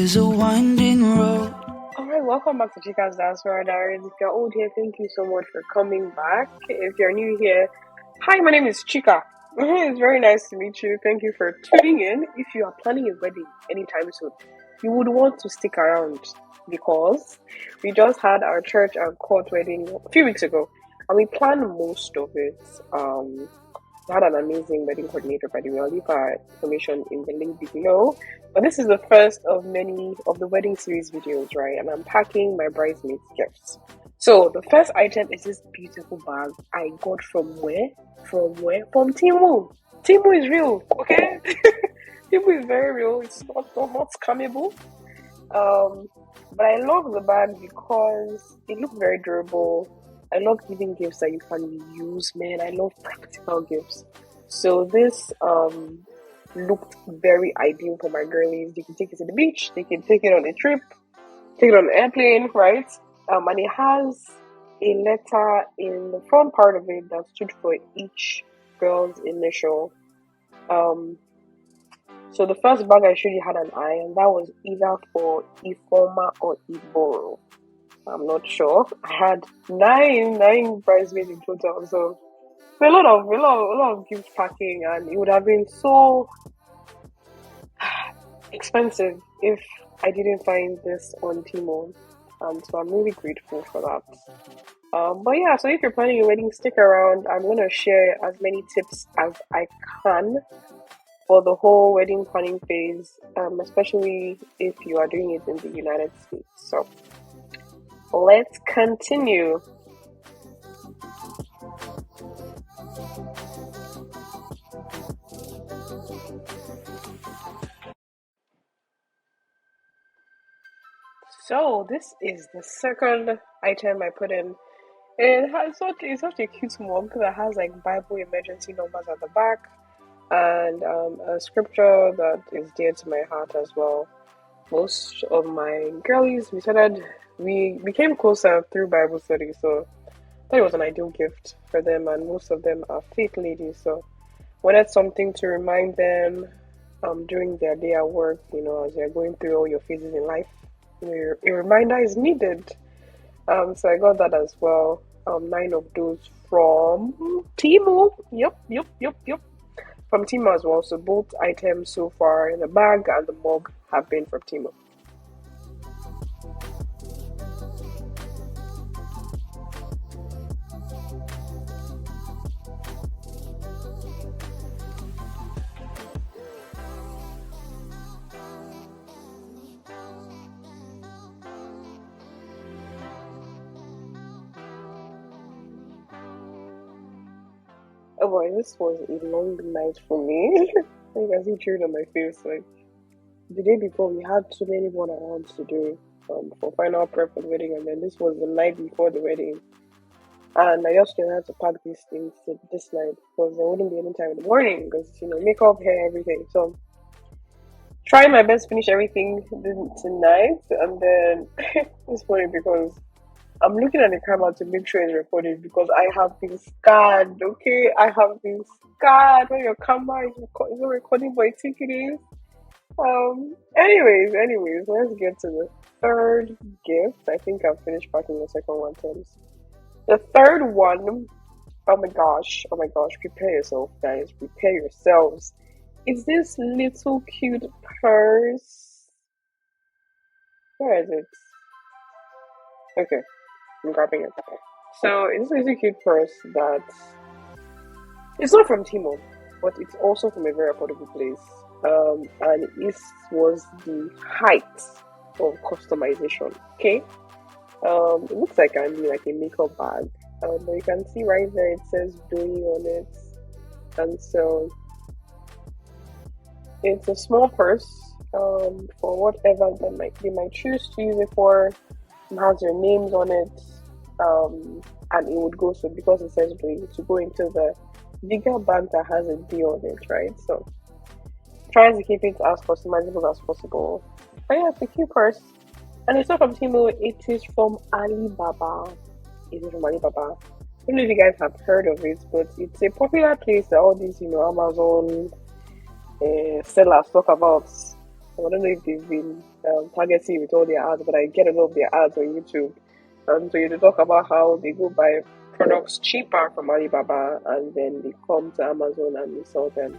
is a winding road. Alright, welcome back to Chica's Diaspora Diaries. If you're old here, thank you so much for coming back. If you're new here, hi, my name is Chika. It's very nice to meet you. Thank you for tuning in. If you are planning a wedding anytime soon, you would want to stick around because we just had our church and court wedding a few weeks ago and we planned most of it. We had an amazing wedding coordinator, by the way. I'll leave our information in the link below. But this is the first of many of the wedding series videos, right? And I'm packing my bridesmaids' gifts. So the first item is this beautiful bag I got from where? From Temu. Temu is real, okay? Temu is very real. It's not scammable. But I love the bag because it looks very durable. I love giving gifts that you can use, man. I love practical gifts. So this looked very ideal for my girlies. They can take it to the beach, they can take it on a trip, take it on an airplane, right? And it has a letter in the front part of it that stood for each girl's initial. So the first bag I showed you had an I, and that was either for Ifoma or Iboro. I'm not sure. I had nine bridesmaids in total, so a lot of gift packing, and it would have been so expensive if I didn't find this on Temu. So I'm really grateful for that. But yeah, so if you're planning a wedding, stick around. I'm gonna share as many tips as I can for the whole wedding planning phase, especially if you are doing it in the United States. So let's continue. So this is the second item I put in. It's such a cute mug that has like Bible emergency numbers at the back and a scripture that is dear to my heart as well. Most of my girlies, we became closer through Bible study, so I thought it was an ideal gift for them, and most of them are faith ladies, so wanted something to remind them during their day at work, as they're going through all your phases in life. A reminder is needed. So I got that as well. 9 of those from Temu. Yep. From Temu as well. So both items so far, the bag and the mug, have been from Temu. Oh boy, this was a long night for me. I can see tears on my face. Like the day before, we had so many more rounds to do for final prep for the wedding, and then this was the night before the wedding. And I just had to pack these things to this night because there wouldn't be any time in the morning because makeup, hair, everything. So trying my best to finish everything tonight, and then it's funny because I'm looking at the camera to make sure it's recorded because I have been scared, okay? I have been scared when your camera is not recording, but I think it is. Anyways, let's get to the third gift. I think I've finished packing the second one, Tens. The third one, oh my gosh, prepare yourself, guys, prepare yourselves. It's this little cute purse. Where is it? Okay. I'm grabbing it. So it's a really cute purse that it's not from Temu, but it's also from a very affordable place. And this was the height of customization. Okay. It looks like a makeup bag. But you can see right there it says Doi on it. And so it's a small purse for whatever they might choose to use it for. It has their names on it. And it would go, so because it says Doi, to go into the bigger bag that has a D on it, right? So trying to keep it as customizable as possible. But yeah, it's a cute purse. And it's not from Temu, it is from Alibaba. I don't know if you guys have heard of it, but it's a popular place that all these, Amazon sellers talk about. I don't know if they've been targeting with all their ads, but I get a lot of their ads on YouTube. So you talk about how they go buy products cheaper from Alibaba and then they come to Amazon and they sell them.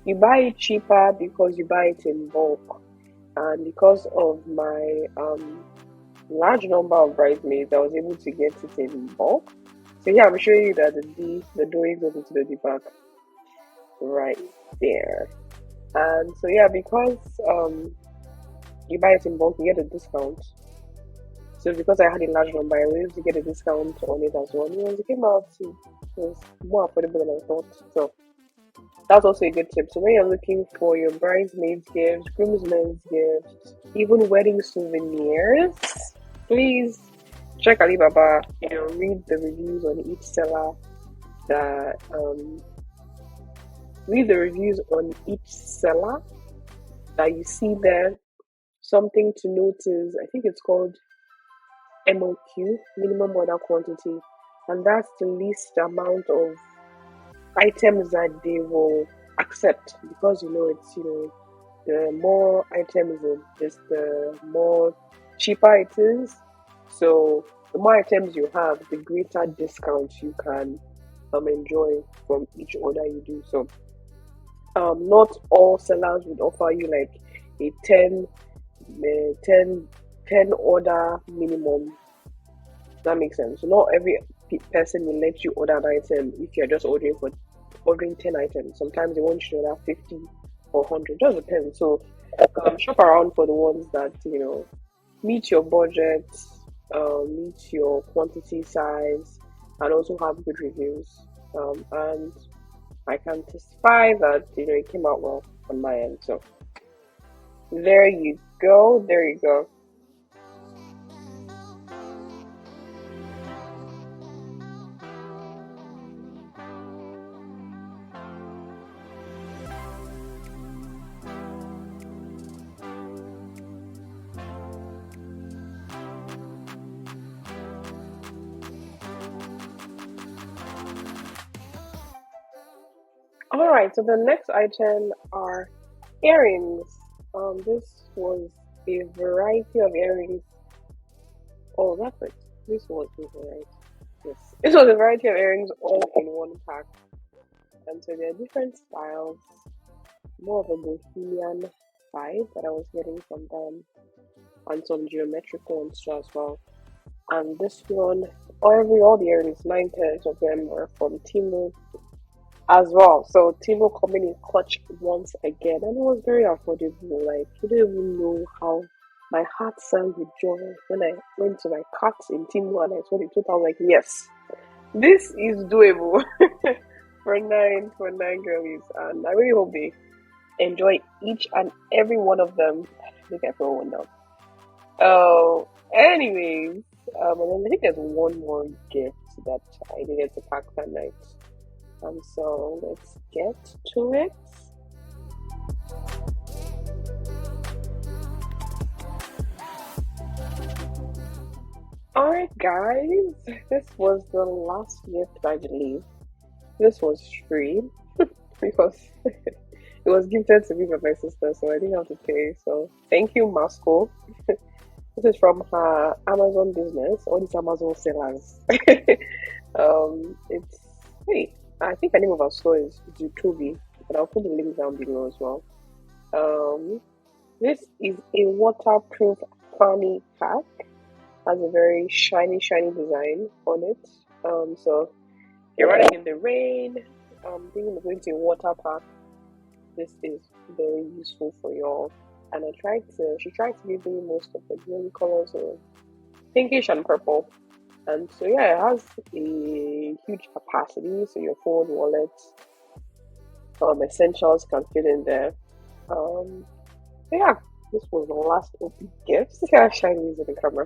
You buy it cheaper because you buy it in bulk, and because of my large number of bridesmaids, I was able to get it in bulk. So yeah, I'm showing you that the doing goes into the back right there. And so yeah, because you buy it in bulk, you get a discount. So because I had a large number, I was able to get a discount on it as well. It came out it was more affordable than I thought. So that's also a good tip. So when you're looking for your bridesmaids gifts, groomsmen's gifts, even wedding souvenirs, please check Alibaba. Read the reviews on each seller. That read the reviews on each seller that you see there. Something to notice. I think it's called MOQ, minimum order quantity, and that's the least amount of items that they will accept, because the more items the more cheaper it is. So the more items you have, the greater discount you can enjoy from each order you do. So not all sellers would offer you like a 10 order minimum. That makes sense. So not every person will let you order an item if you're just ordering 10 items. Sometimes they want you to order 50 or 100. Just depends. So shop around for the ones that meet your budget, meet your quantity size, and also have good reviews. And I can testify that it came out well on my end. So there you go. There you go. All right. So the next item are earrings. This was a variety of earrings. Oh, that's it. This was a variety. Yes, this was a variety of earrings all in one pack. And so there are different styles, more of a bohemian vibe that I was getting from them, and some geometrical ones too as well. And this one, all the earrings, 9 pairs of them were from Temu as well. So Temu coming in clutch once again, and it was very affordable. Like, you don't even know how my heart sang with joy when I went to my cart in Temu and I saw the total. I was like, yes, this is doable for nine girlies, and I really hope they enjoy each and every one of them. I think I put one down. Oh, anyways, and then I think there's one more gift that I needed to pack that night. So let's get to it. Alright, guys, this was the last gift, I believe. This was free because it was gifted to me by my sister, so I didn't have to pay. So thank you, Masco. This is from her Amazon business, all these Amazon sellers. It's wait, I think the name of our store is Zutobi, but I'll put the link down below as well. Um, this is a waterproof fanny pack. Has a very shiny design on it. So if you're running in the rain, thinking of going to a water park, this is very useful for y'all. And she tried to give me most of the green colors, so pinkish and purple. And so yeah, it has a huge capacity, so your phone, wallet, essentials can fit in there. So yeah, this was the last open gift. See how shiny is in the camera.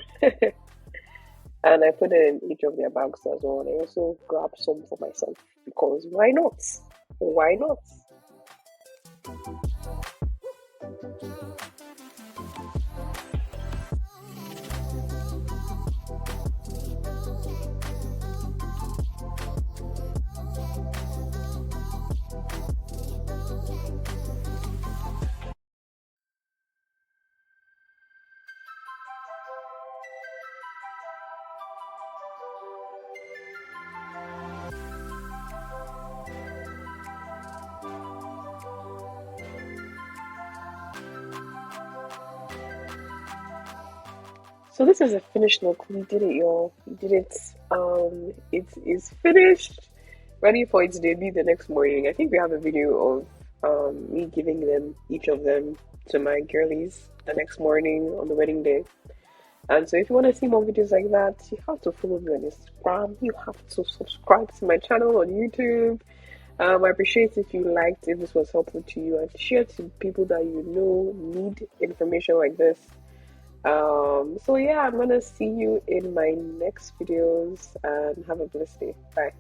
And I put it in each of their bags as well. And I also grabbed some for myself because why not? Why not? So this is a finished look. We did it, y'all. We did it. It is finished, ready for its debut the next morning. I think we have a video of me giving them each of them to my girlies the next morning on the wedding day. And so if you want to see more videos like that, you have to follow me on Instagram. You have to subscribe to my channel on YouTube. I appreciate if you liked, if this was helpful to you, and share to people that you know need information like this. So yeah, I'm gonna see you in my next videos and have a blessed day. Bye.